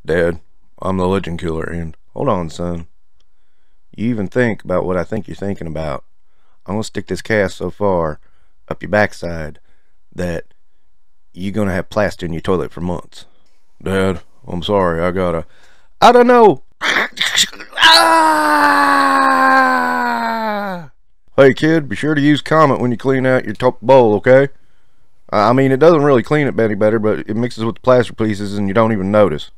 Dad, I'm the legend killer, and hold on, son. You even think about what I think you're thinking about. I'm gonna stick this cast so far up your backside that you're gonna have plaster in your toilet for months. Dad, I'm sorry, I don't know. Ah! Hey kid, be sure to use Comet when you clean out your top bowl, okay? I mean, it doesn't really clean it any better, but it mixes with the plaster pieces and you don't even notice.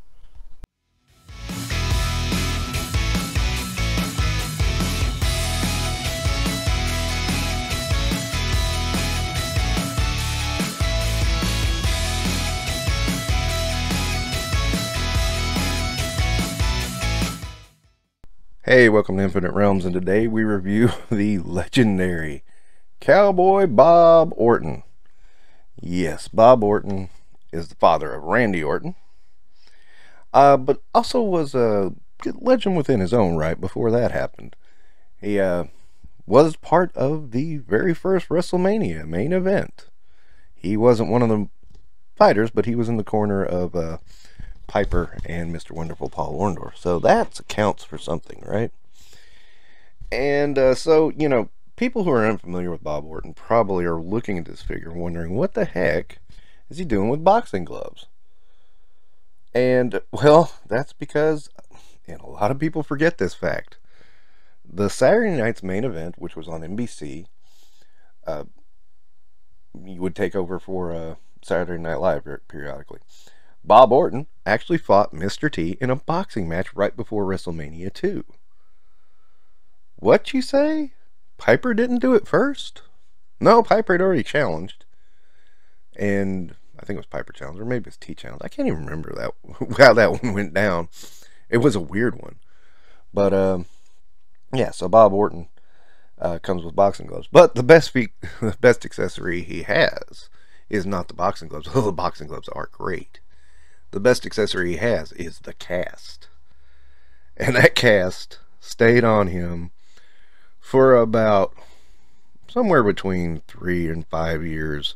Hey, welcome to Infinite Realms, and today we review the legendary Cowboy Bob Orton. Yes, Bob Orton is the father of Randy Orton, but also was a legend within his own right before that happened. He was part of the very first WrestleMania main event. He wasn't one of the fighters, but he was in the corner of Piper and Mr. Wonderful Paul Orndorff. So that counts for something, right? And so, people who are unfamiliar with Bob Orton probably are looking at this figure wondering, what the heck is he doing with boxing gloves? And, well, that's because, and a lot of people forget this fact, the Saturday night's main event, which was on NBC, you would take over for Saturday Night Live periodically. Bob Orton actually fought Mr. T in a boxing match right before WrestleMania 2. What you say? Piper didn't do it first? No, Piper had already challenged. And I think it was Piper challenged, or maybe it was T challenged. I can't even remember how that one went down. It was a weird one. But, yeah, so Bob Orton comes with boxing gloves. But the best accessory he has is not the boxing gloves. Although the boxing gloves are great. The best accessory he has is the cast. And that cast stayed on him for about somewhere between 3 and 5 years.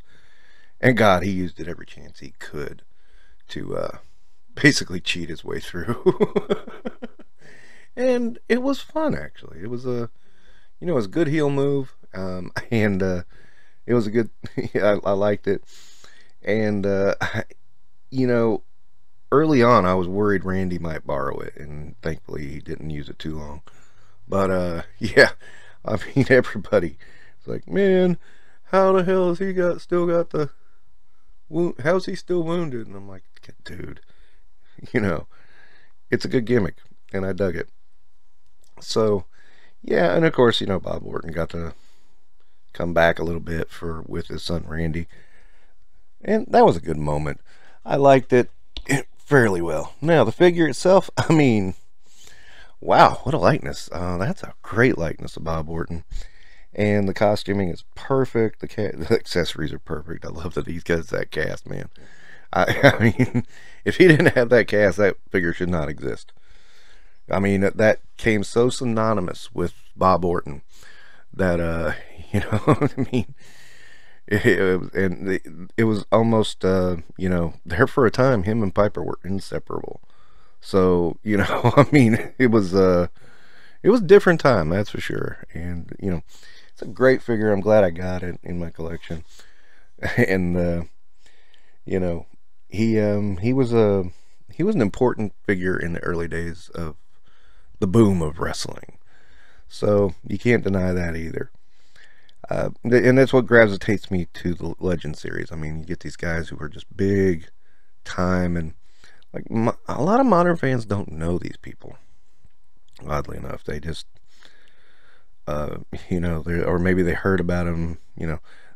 And God, he used it every chance he could to basically cheat his way through. And it was fun, actually. It was it was a good heel move. And it was a good, I liked it. And, early on, I was worried Randy might borrow it, and thankfully he didn't use it too long. But, yeah, I mean, everybody was like, man, how the hell has he still got the wound? How's he still wounded? And I'm like, dude, it's a good gimmick, and I dug it. So, yeah, and of course, Bob Orton got to come back a little bit with his son Randy, and that was a good moment. I liked it fairly well. Now, the figure itself, I mean, wow, what a likeness. That's a great likeness of Bob Orton. And the costuming is perfect. The accessories are perfect. I love that he's got that cast, man. I mean, if he didn't have that cast, that figure should not exist. I mean, that came so synonymous with Bob Orton that, I mean, it was almost there for a time. Him and Piper were inseparable. So I mean, it was a different time, that's for sure. And it's a great figure. I'm glad I got it in my collection. And he was an important figure in the early days of the boom of wrestling. So you can't deny that either. And that's what gravitates me to the Legend series. I mean, you get these guys who are just big time, and like a lot of modern fans don't know these people. Oddly enough, they just, or maybe they heard about him.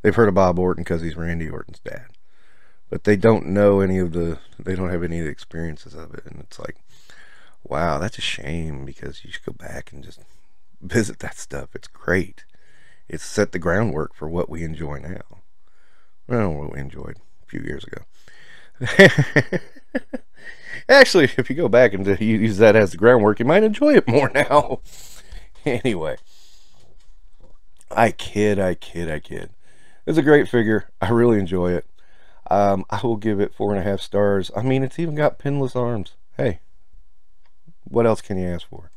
They've heard of Bob Orton because he's Randy Orton's dad, but they don't know they don't have any of the experiences of it, and it's like, wow, that's a shame, because you should go back and just visit that stuff. It's great. It's set the groundwork for what we enjoy now. Well, what we enjoyed a few years ago. Actually, if you go back and use that as the groundwork, you might enjoy it more now. Anyway, I kid. It's a great figure. I really enjoy it. I will give it 4.5 stars. I mean, it's even got pinless arms. hey, what else can you ask for?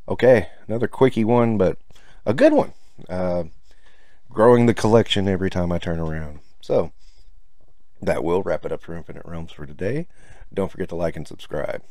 Okay, another quickie one, but a good one. Growing the collection every time I turn around. So that will wrap it up for Infinite Realms for today. Don't forget to like and subscribe.